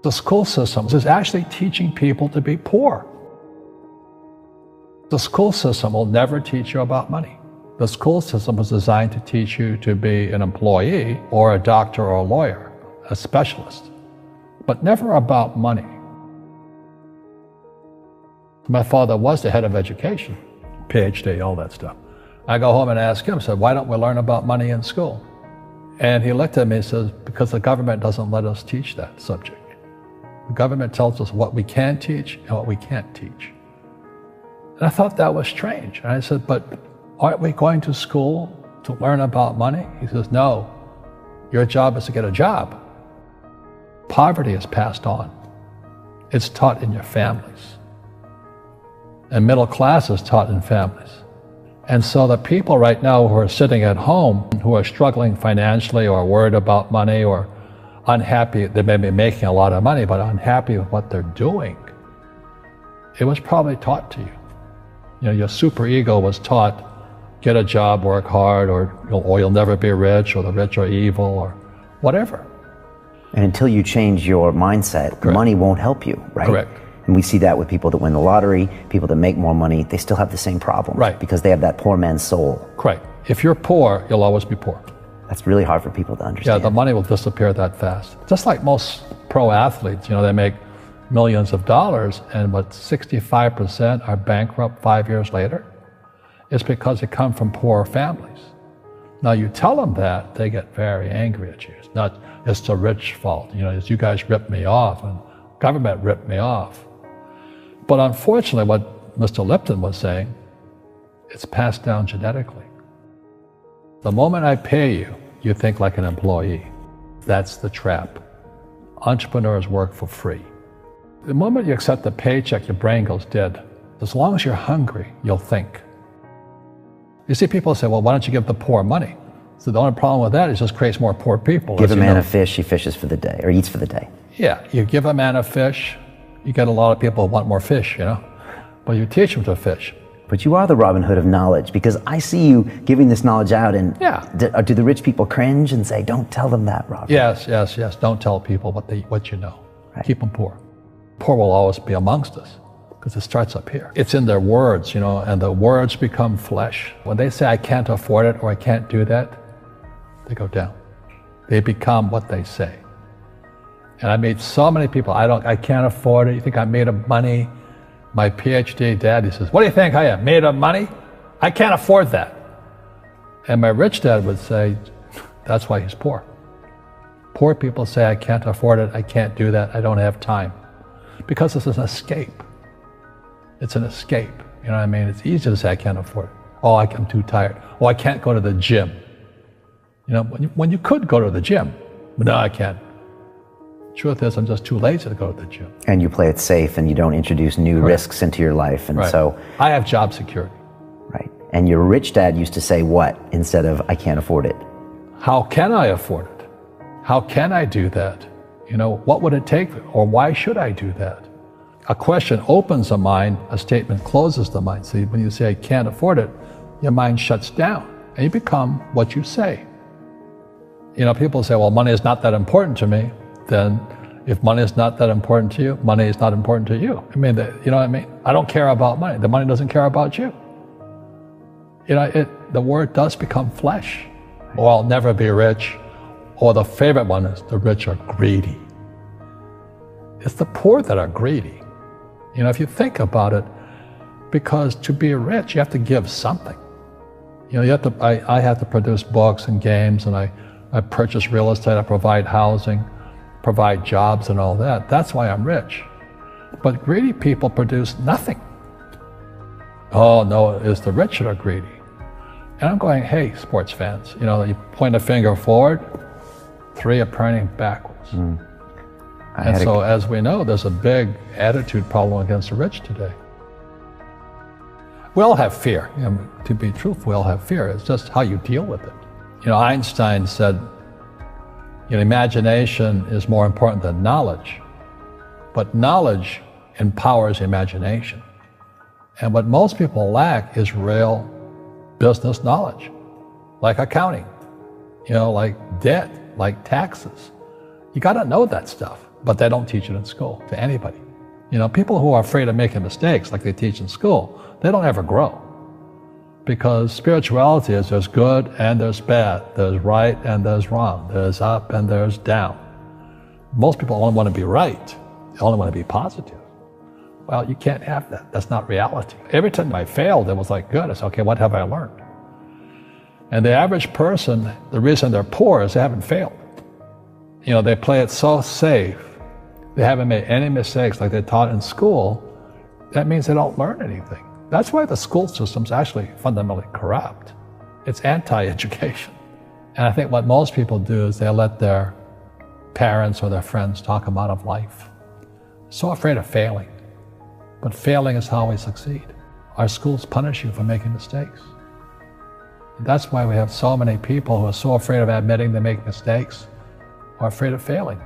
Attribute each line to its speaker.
Speaker 1: The school system is actually teaching people to be poor. The school system will never teach you about money. The school system was designed to teach you to be an employee or a doctor or a lawyer, a specialist, but never about money. My father was the head of education, PhD, all that stuff. I go home and ask him, I said, why don't we learn about money in school? And he looked at me and says, because the government doesn't let us teach that subject. The government tells us what we can teach and what we can't teach. And I thought that was strange. And I said, but aren't we going to school to learn about money? He says, no, your job is to get a job. Poverty is passed on. It's taught in your families. And middle class is taught in families. And so the people right now who are sitting at home, who are struggling financially or worried about money or unhappy, they may be making a lot of money, but unhappy with what they're doing, it was probably taught to you. You know, your super ego was taught, get a job, work hard, or you'll never be rich, or the rich are evil, or whatever.
Speaker 2: And until you change your mindset,
Speaker 1: Correct.
Speaker 2: Money won't help you, right?
Speaker 1: Correct.
Speaker 2: And we see that with people that win the lottery, people that make more money, they still have the same problem.
Speaker 1: Right.
Speaker 2: Because they have that poor man's soul.
Speaker 1: Correct. If you're poor, you'll always be poor.
Speaker 2: That's really hard for people to understand.
Speaker 1: Yeah, the money will disappear that fast. Just like most pro athletes, they make millions of dollars, and 65% are bankrupt 5 years later. It's because they come from poor families. Now you tell them that, they get very angry at you. It's not, it's the rich fault. It's you guys ripped me off, and government ripped me off. But unfortunately, what Mr. Lipton was saying, it's passed down genetically. The moment I pay you, you think like an employee. That's the trap. Entrepreneurs work for free. The moment you accept the paycheck, your brain goes dead. As long as you're hungry, you'll think. You see people say, well, why don't you give the poor money? So the only problem with that is it just creates more poor people.
Speaker 2: Give a man a fish, he fishes for the day, or eats for the day.
Speaker 1: Yeah, you give a man a fish, you get a lot of people who want more fish, but you teach them to fish.
Speaker 2: But you are the Robin Hood of knowledge, because I see you giving this knowledge out, and do the rich people cringe and say, don't tell them that, Robin?
Speaker 1: Yes. Don't tell people what you know.
Speaker 2: Right.
Speaker 1: Keep them poor. Poor will always be amongst us, because it starts up here. It's in their words, and the words become flesh. When they say, I can't afford it, or I can't do that, they go down. They become what they say. And I meet so many people, I can't afford it. You think I'm made of money? My PhD dad, he says, what do you think I am, made of money? I can't afford that. And my rich dad would say, that's why he's poor. Poor people say, I can't afford it, I can't do that, I don't have time. Because it's an escape. It's an escape, you know what I mean? It's easy to say, I can't afford it. Oh, I'm too tired. Oh, I can't go to the gym. When you could go to the gym, but no, I can't. Truth is, I'm just too lazy to go to the gym.
Speaker 2: And you play it safe, and you don't introduce new risks into your life, and so...
Speaker 1: I have job security.
Speaker 2: Right. And your rich dad used to say what instead of, I can't afford it?
Speaker 1: How can I afford it? How can I do that? What would it take, or why should I do that? A question opens the mind, a statement closes the mind. See, when you say, I can't afford it, your mind shuts down, and you become what you say. People say, well, money is not that important to me. Then if money is not that important to you, money is not important to you. You know what I mean? I don't care about money. The money doesn't care about you. The word does become flesh. Or I'll never be rich. Or the favorite one is the rich are greedy. It's the poor that are greedy. If you think about it, because to be rich, you have to give something. I have to produce books and games, and I purchase real estate, I provide housing, provide jobs and all that. That's why I'm rich. But greedy people produce nothing. Oh no, it's the rich that are greedy. And I'm going, hey, sports fans, you point a finger forward, 3 are pointing backwards. And so as we know, there's a big attitude problem against the rich today. We all have fear. To be truthful, we all have fear. It's just how you deal with it. Einstein said, imagination is more important than knowledge, but knowledge empowers imagination. And what most people lack is real business knowledge, like accounting, like debt, like taxes. You got to know that stuff. but they don't teach it in school to anybody. You know, people who are afraid of making mistakes like they teach in school, they don't ever grow. Because spirituality is there's good and there's bad, there's right and there's wrong, there's up and there's down. Most people only want to be right, they only want to be positive. Well, you can't have that, that's not reality. Every time I failed, it was like, good, it's okay, what have I learned? And the average person, the reason they're poor is they haven't failed. You know, they play it so safe, they haven't made any mistakes like they're taught in school. That means they don't learn anything. That's why the school system's actually fundamentally corrupt. It's anti-education. And I think what most people do is they let their parents or their friends talk them out of life. So afraid of failing. But failing is how we succeed. Our schools punish you for making mistakes. And that's why we have so many people who are so afraid of admitting they make mistakes or afraid of failing.